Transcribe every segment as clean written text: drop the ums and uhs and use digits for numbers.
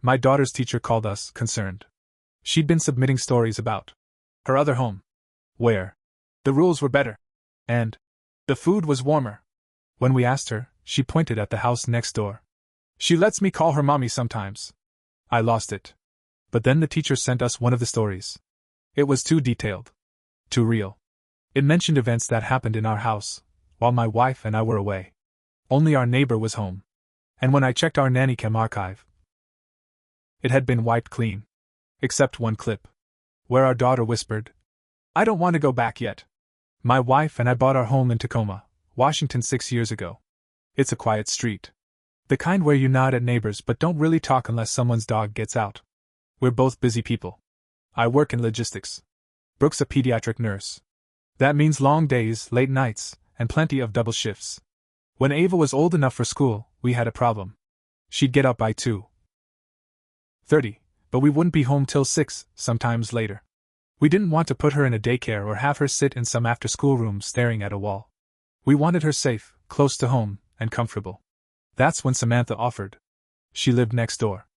My daughter's teacher called us, concerned. She'd been submitting stories about her other home, where the rules were better, and the food was warmer. When we asked her, she pointed at the house next door. She lets me call her mommy sometimes. I lost it. But then the teacher sent us one of the stories. It was too detailed. Too real. It mentioned events that happened in our house, while my wife and I were away. Only our neighbor was home. And when I checked our nanny cam archive, it had been wiped clean. Except one clip, where our daughter whispered, "I don't want to go back yet. My wife and I bought our home in Tacoma, Washington 6 years ago. It's a quiet street. The kind where you nod at neighbors but don't really talk unless someone's dog gets out. We're both busy people. I work in logistics. Brooke's a pediatric nurse. That means long days, late nights, and plenty of double shifts. When Ava was old enough for school, we had a problem. She'd get up by 2:30, but we wouldn't be home till 6, sometimes later. We didn't want to put her in a daycare or have her sit in some after-school room staring at a wall. We wanted her safe, close to home, and comfortable. That's when Samantha offered. She lived next door.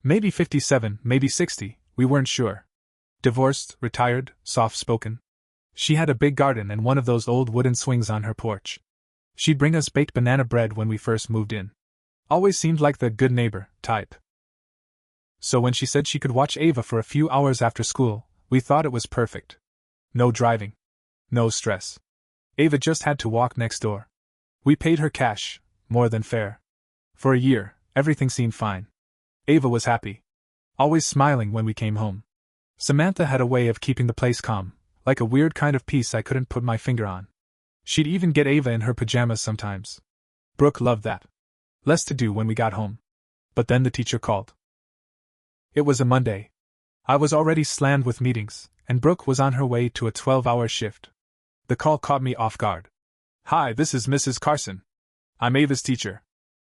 Maybe 57, maybe 60, we weren't sure. Divorced, retired, soft-spoken. She had a big garden and one of those old wooden swings on her porch. She'd bring us baked banana bread when we first moved in. Always seemed like the good neighbor type. So when she said she could watch Ava for a few hours after school, we thought it was perfect. No driving. No stress. Ava just had to walk next door. We paid her cash, more than fair. For a year, everything seemed fine. Ava was happy. Always smiling when we came home. Samantha had a way of keeping the place calm, like a weird kind of peace I couldn't put my finger on. She'd even get Ava in her pajamas sometimes. Brooke loved that. Less to do when we got home. But then the teacher called. It was a Monday. I was already slammed with meetings, and Brooke was on her way to a 12-hour shift. The call caught me off guard. "Hi, this is Mrs. Carson. I'm Ava's teacher."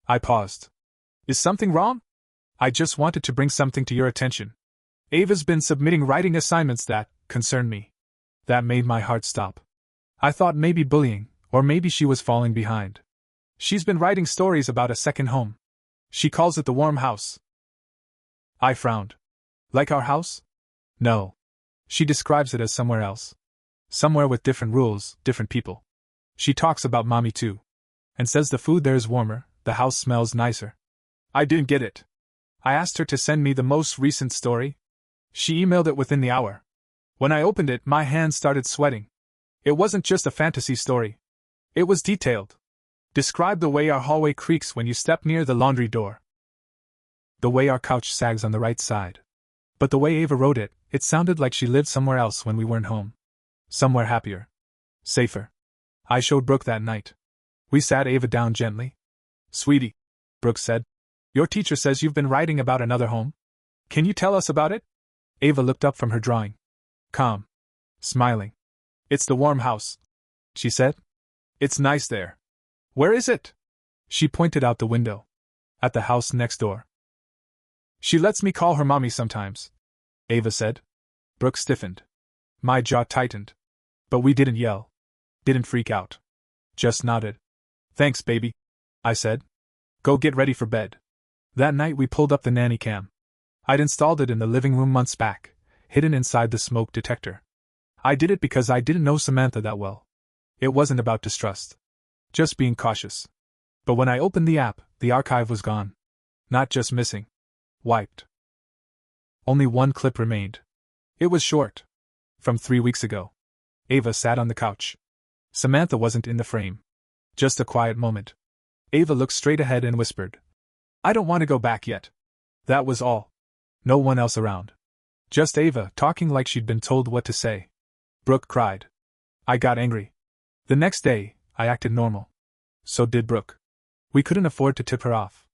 I paused. "Is something wrong?" "I just wanted to bring something to your attention. Ava's been submitting writing assignments that concern me." That made my heart stop. I thought maybe bullying, or maybe she was falling behind. "She's been writing stories about a second home. She calls it the warm house." I frowned. "Like our house?" "No. She describes it as somewhere else. Somewhere with different rules, different people. She talks about mommy too. And says the food there is warmer, the house smells nicer." I didn't get it. I asked her to send me the most recent story. She emailed it within the hour. When I opened it, my hands started sweating. It wasn't just a fantasy story. It was detailed. Described the way our hallway creaks when you step near the laundry door. The way our couch sags on the right side. But the way Ava wrote it, it sounded like she lived somewhere else when we weren't home. Somewhere happier. Safer. I showed Brooke that night. We sat Ava down gently. "Sweetie," Brooke said, "your teacher says you've been writing about another home. Can you tell us about it?" Ava looked up from her drawing. Calm. Smiling. "It's the warm house," she said. "It's nice there." "Where is it?" She pointed out the window. "At the house next door." "She lets me call her mommy sometimes," Ava said. Brooke stiffened. My jaw tightened. But we didn't yell. Didn't freak out. Just nodded. "Thanks, baby," I said. "Go get ready for bed." That night we pulled up the nanny cam. I'd installed it in the living room months back, hidden inside the smoke detector. I did it because I didn't know Samantha that well. It wasn't about distrust. Just being cautious. But when I opened the app, the archive was gone. Not just missing. Wiped. Only one clip remained. It was short. From 3 weeks ago. Ava sat on the couch. Samantha wasn't in the frame. Just a quiet moment. Ava looked straight ahead and whispered, "I don't want to go back yet." That was all. No one else around. Just Ava, talking like she'd been told what to say. Brooke cried. I got angry. The next day, I acted normal. So did Brooke. We couldn't afford to tip her off.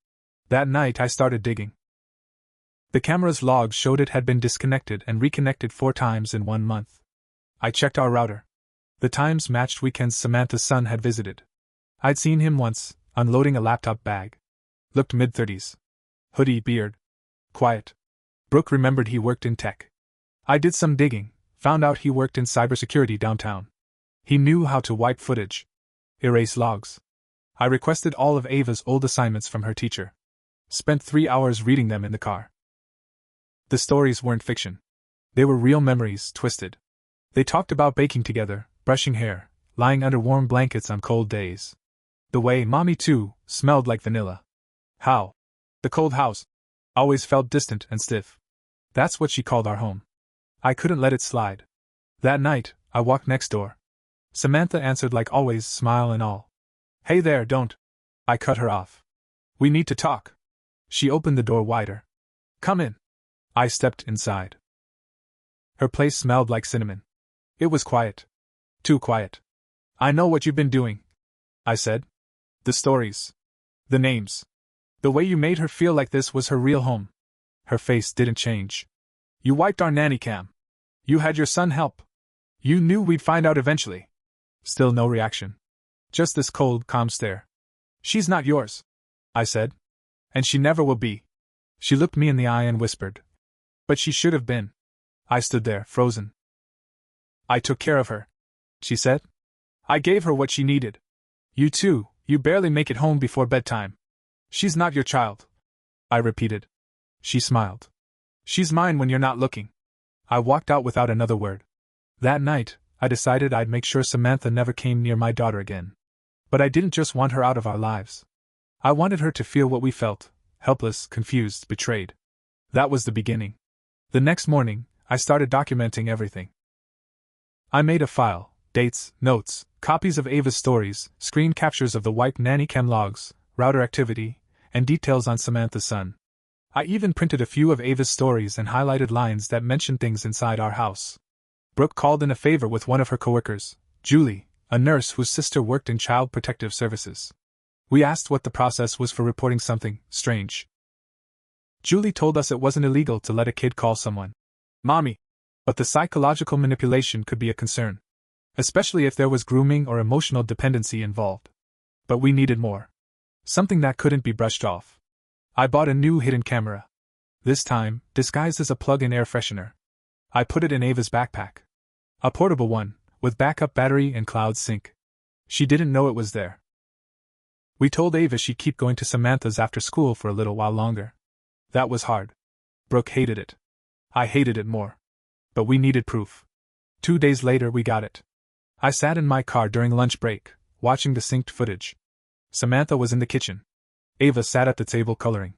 That night I started digging. The camera's logs showed it had been disconnected and reconnected 4 times in 1 month. I checked our router. The times matched weekends Samantha's son had visited. I'd seen him once, unloading a laptop bag. Looked mid-30s. Hoodie, beard. Quiet. Brooke remembered he worked in tech. I did some digging, found out he worked in cybersecurity downtown. He knew how to wipe footage. Erase logs. I requested all of Ava's old assignments from her teacher. Spent 3 hours reading them in the car. The stories weren't fiction. They were real memories, twisted. They talked about baking together, brushing hair, lying under warm blankets on cold days. The way Mommy, too, smelled like vanilla. How the cold house always felt distant and stiff. That's what she called our home. I couldn't let it slide. That night, I walked next door. Samantha answered like always, smile and all. Hey there, don't. I cut her off. We need to talk. She opened the door wider. Come in. I stepped inside. Her place smelled like cinnamon. It was quiet. Too quiet. I know what you've been doing, I said. The stories. The names. The way you made her feel like this was her real home. Her face didn't change. You wiped our nanny cam. You had your son help. You knew we'd find out eventually. Still no reaction. Just this cold, calm stare. She's not yours, I said. And she never will be. She looked me in the eye and whispered. But she should have been. I stood there, frozen. I took care of her, she said. I gave her what she needed. You too, you barely make it home before bedtime. She's not your child, I repeated. She smiled. She's mine when you're not looking. I walked out without another word. That night, I decided I'd make sure Samantha never came near my daughter again. But I didn't just want her out of our lives. I wanted her to feel what we felt, helpless, confused, betrayed. That was the beginning. The next morning, I started documenting everything. I made a file, dates, notes, copies of Ava's stories, screen captures of the wiped nanny cam logs, router activity, and details on Samantha's son. I even printed a few of Ava's stories and highlighted lines that mentioned things inside our house. Brooke called in a favor with one of her coworkers, Julie, a nurse whose sister worked in Child Protective Services. We asked what the process was for reporting something strange. Julie told us it wasn't illegal to let a kid call someone Mommy, but the psychological manipulation could be a concern, especially if there was grooming or emotional dependency involved. But we needed more. Something that couldn't be brushed off. I bought a new hidden camera. This time, disguised as a plug-in air freshener. I put it in Ava's backpack. A portable one, with backup battery and cloud sync. She didn't know it was there. We told Ava she'd keep going to Samantha's after school for a little while longer. That was hard. Brooke hated it. I hated it more. But we needed proof. 2 days later we got it. I sat in my car during lunch break, watching the synced footage. Samantha was in the kitchen. Ava sat at the table coloring.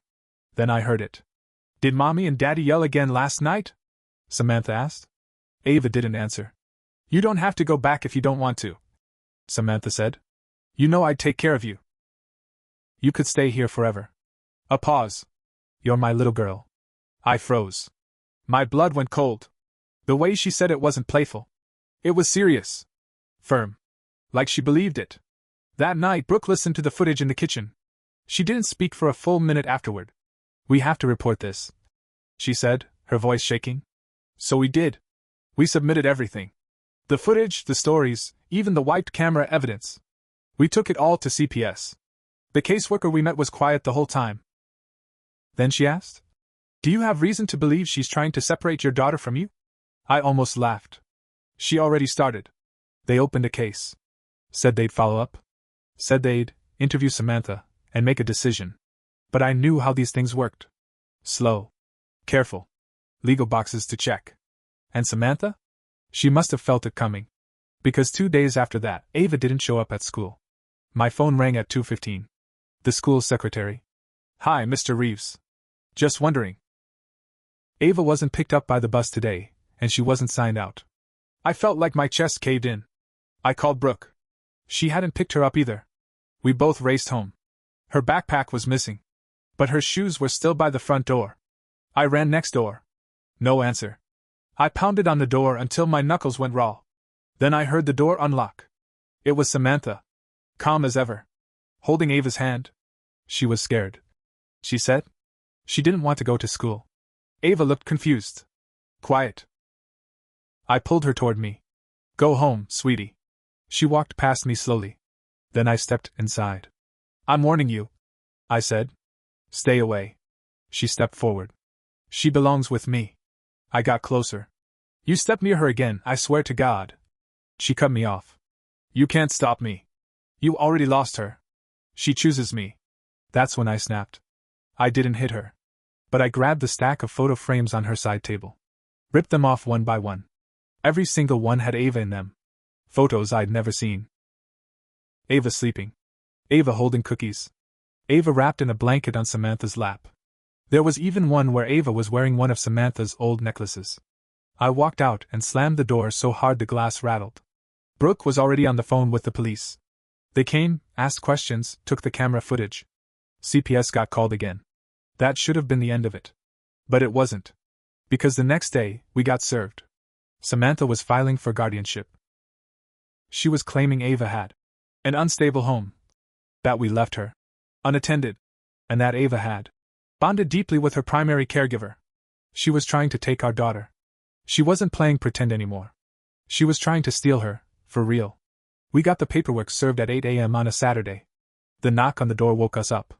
Then I heard it. Did Mommy and Daddy yell again last night? Samantha asked. Ava didn't answer. You don't have to go back if you don't want to, Samantha said. You know I'd take care of you. You could stay here forever. A pause. You're my little girl. I froze. My blood went cold. The way she said it wasn't playful. It was serious. Firm. Like she believed it. That night Brooke listened to the footage in the kitchen. She didn't speak for a full minute afterward. We have to report this, she said, her voice shaking. So we did. We submitted everything. The footage, the stories, even the wiped camera evidence. We took it all to CPS. The caseworker we met was quiet the whole time. Then she asked, Do you have reason to believe she's trying to separate your daughter from you? I almost laughed. She already started. They opened a case. Said they'd follow up. Said they'd interview Samantha and make a decision. But I knew how these things worked. Slow. Careful. Legal boxes to check. And Samantha? She must have felt it coming. Because 2 days after that, Ava didn't show up at school. My phone rang at 2:15. The school secretary. Hi, Mr. Reeves. Just wondering. Ava wasn't picked up by the bus today, and she wasn't signed out. I felt like my chest caved in. I called Brooke. She hadn't picked her up either. We both raced home. Her backpack was missing. But her shoes were still by the front door. I ran next door. No answer. I pounded on the door until my knuckles went raw. Then I heard the door unlock. It was Samantha. Calm as ever. Holding Ava's hand. She was scared. She said. She didn't want to go to school. Ava looked confused. Quiet. I pulled her toward me. Go home, sweetie. She walked past me slowly. Then I stepped inside. I'm warning you, I said. Stay away. She stepped forward. She belongs with me. I got closer. You step near her again, I swear to God. She cut me off. You can't stop me. You already lost her. She chooses me. That's when I snapped. I didn't hit her. But I grabbed the stack of photo frames on her side table. Ripped them off one by one. Every single one had Ava in them. Photos I'd never seen. Ava sleeping. Ava holding cookies. Ava wrapped in a blanket on Samantha's lap. There was even one where Ava was wearing one of Samantha's old necklaces. I walked out and slammed the door so hard the glass rattled. Brooke was already on the phone with the police. They came, asked questions, took the camera footage. CPS got called again. That should have been the end of it. But it wasn't. Because the next day, we got served. Samantha was filing for guardianship. She was claiming Ava had an unstable home. That we left her unattended. And that Ava had bonded deeply with her primary caregiver. She was trying to take our daughter. She wasn't playing pretend anymore. She was trying to steal her, for real. We got the paperwork served at 8 a.m. on a Saturday. The knock on the door woke us up.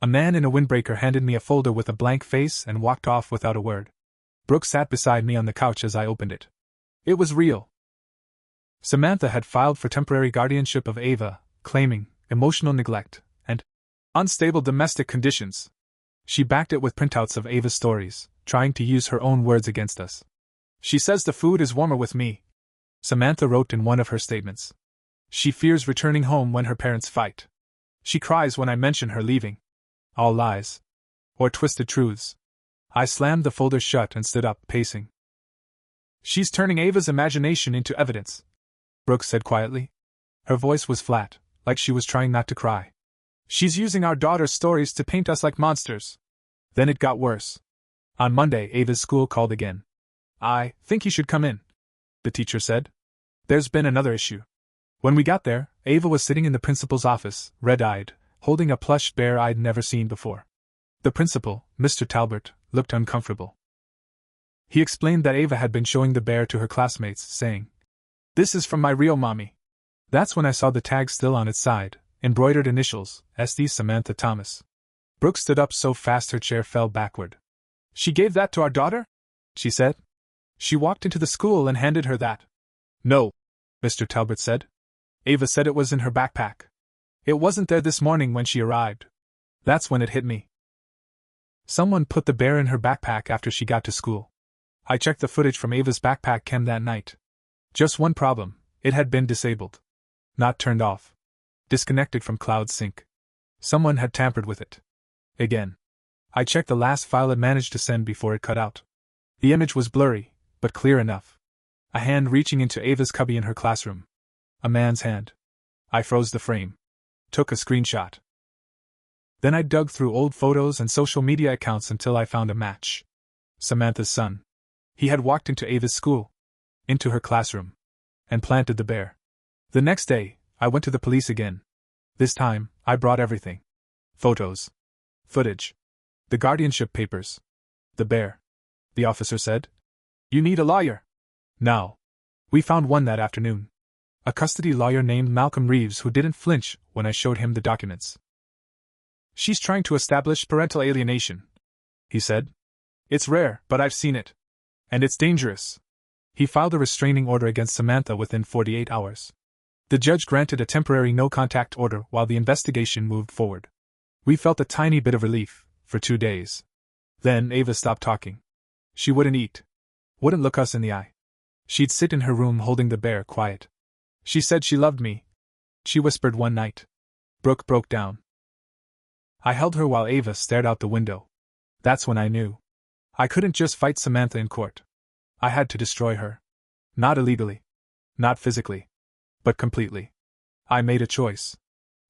A man in a windbreaker handed me a folder with a blank face and walked off without a word. Brooke sat beside me on the couch as I opened it. It was real. Samantha had filed for temporary guardianship of Ava, claiming emotional neglect and unstable domestic conditions. She backed it with printouts of Ava's stories, trying to use her own words against us. She says the food is warmer with me, Samantha wrote in one of her statements. She fears returning home when her parents fight. She cries when I mention her leaving. All lies. Or twisted truths. I slammed the folder shut and stood up, pacing. She's turning Ava's imagination into evidence, Brooke said quietly. Her voice was flat, like she was trying not to cry. She's using our daughter's stories to paint us like monsters. Then it got worse. On Monday, Ava's school called again. I think you should come in, the teacher said. There's been another issue. When we got there, Ava was sitting in the principal's office, red-eyed, holding a plush bear I'd never seen before. The principal, Mr. Talbot, looked uncomfortable. He explained that Ava had been showing the bear to her classmates, saying, "This is from my real mommy." That's when I saw the tag still on its side, embroidered initials, SD Samantha Thomas. Brooke stood up so fast her chair fell backward. "She gave that to our daughter?" she said. "She walked into the school and handed her that." "No," Mr. Talbot said. "Ava said it was in her backpack. It wasn't there this morning when she arrived." That's when it hit me. Someone put the bear in her backpack after she got to school. I checked the footage from Ava's backpack cam that night. Just one problem, it had been disabled. Not turned off. Disconnected from cloud sync. Someone had tampered with it. Again. I checked the last file it managed to send before it cut out. The image was blurry, but clear enough. A hand reaching into Ava's cubby in her classroom. A man's hand. I froze the frame. Took a screenshot. Then I dug through old photos and social media accounts until I found a match. Samantha's son. He had walked into Ava's school. Into her classroom. And planted the bear. The next day, I went to the police again. This time, I brought everything. Photos. Footage. The guardianship papers. The bear. The officer said. "You need a lawyer." Now. We found one that afternoon. A custody lawyer named Malcolm Reeves who didn't flinch when I showed him the documents. "She's trying to establish parental alienation," he said. "It's rare, but I've seen it. And it's dangerous." He filed a restraining order against Samantha within 48 hours. The judge granted a temporary no-contact order while the investigation moved forward. We felt a tiny bit of relief, for 2 days. Then Ava stopped talking. She wouldn't eat. Wouldn't look us in the eye. She'd sit in her room holding the bear quiet. She said she loved me. She whispered one night. Brooke broke down. I held her while Ava stared out the window. That's when I knew. I couldn't just fight Samantha in court. I had to destroy her. Not illegally. Not physically. But completely. I made a choice.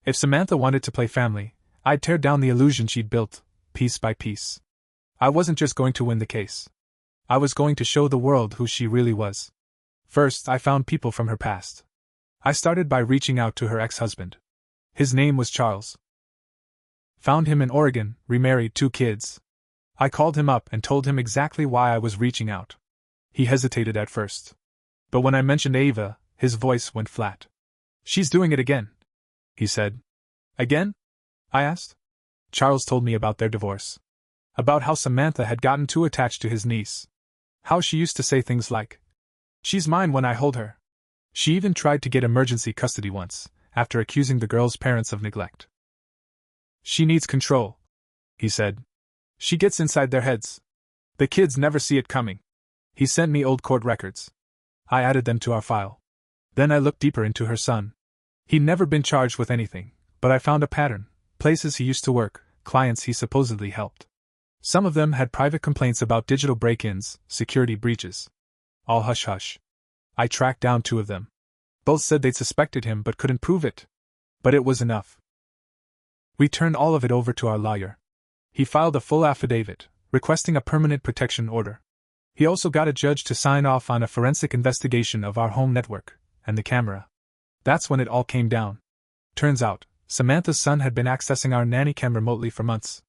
If Samantha wanted to play family, I'd tear down the illusion she'd built, piece by piece. I wasn't just going to win the case. I was going to show the world who she really was. First, I found people from her past. I started by reaching out to her ex-husband. His name was Charles. Found him in Oregon, remarried, 2 kids. I called him up and told him exactly why I was reaching out. He hesitated at first. But when I mentioned Ava, his voice went flat. "She's doing it again," he said. "Again?" I asked. Charles told me about their divorce. About how Samantha had gotten too attached to his niece. How she used to say things like, "She's mine when I hold her." She even tried to get emergency custody once, after accusing the girl's parents of neglect. "She needs control," he said. She gets inside their heads. The kids never see it coming. He sent me old court records. I added them to our file. Then I looked deeper into her son. He'd never been charged with anything, but I found a pattern: places he used to work, clients he supposedly helped. Some of them had private complaints about digital break-ins, security breaches. All hush-hush. I tracked down 2 of them. Both said they'd suspected him but couldn't prove it. But it was enough. We turned all of it over to our lawyer. He filed a full affidavit, requesting a permanent protection order. He also got a judge to sign off on a forensic investigation of our home network and the camera. That's when it all came down. Turns out, Samantha's son had been accessing our nanny cam remotely for months,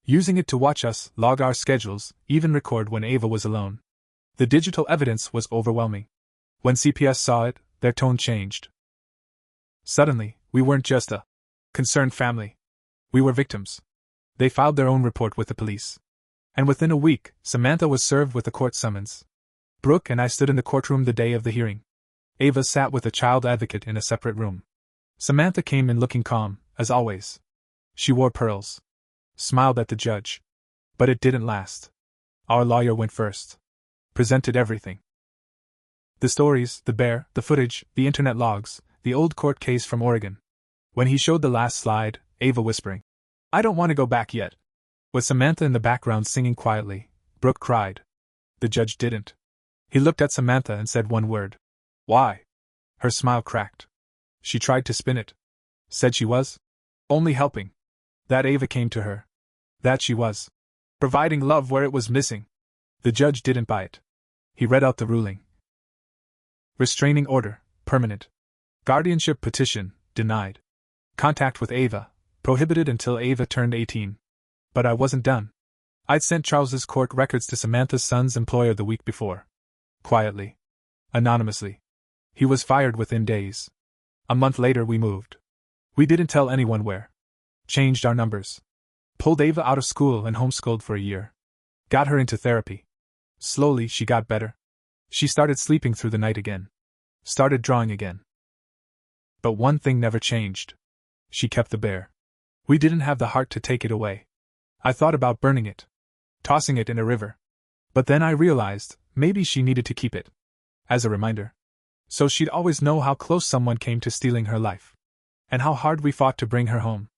using it to watch us, log our schedules, even record when Ava was alone. The digital evidence was overwhelming. When CPS saw it, their tone changed. Suddenly, we weren't just a concerned family. We were victims. They filed their own report with the police. And within a week, Samantha was served with a court summons. Brooke and I stood in the courtroom the day of the hearing. Ava sat with a child advocate in a separate room. Samantha came in looking calm, as always. She wore pearls. Smiled at the judge. But it didn't last. Our lawyer went first. Presented everything. The stories, the bear, the footage, the internet logs, the old court case from Oregon. When he showed the last slide, Ava whispering, "I don't want to go back yet." With Samantha in the background singing quietly, Brooke cried. The judge didn't. He looked at Samantha and said one word. "Why?" Her smile cracked. She tried to spin it. Said she was only helping. That Ava came to her. That she was providing love where it was missing. The judge didn't buy it. He read out the ruling. Restraining order, permanent. Guardianship petition, denied. Contact with Ava, prohibited until Ava turned 18. But I wasn't done. I'd sent Charles's court records to Samantha's son's employer the week before. Quietly. Anonymously. He was fired within days. A month later we moved. We didn't tell anyone where. Changed our numbers. Pulled Ava out of school and homeschooled for a year. Got her into therapy. Slowly she got better. She started sleeping through the night again. Started drawing again. But one thing never changed. She kept the bear. We didn't have the heart to take it away. I thought about burning it. Tossing it in a river. But then I realized, maybe she needed to keep it. As a reminder. So she'd always know how close someone came to stealing her life. And how hard we fought to bring her home.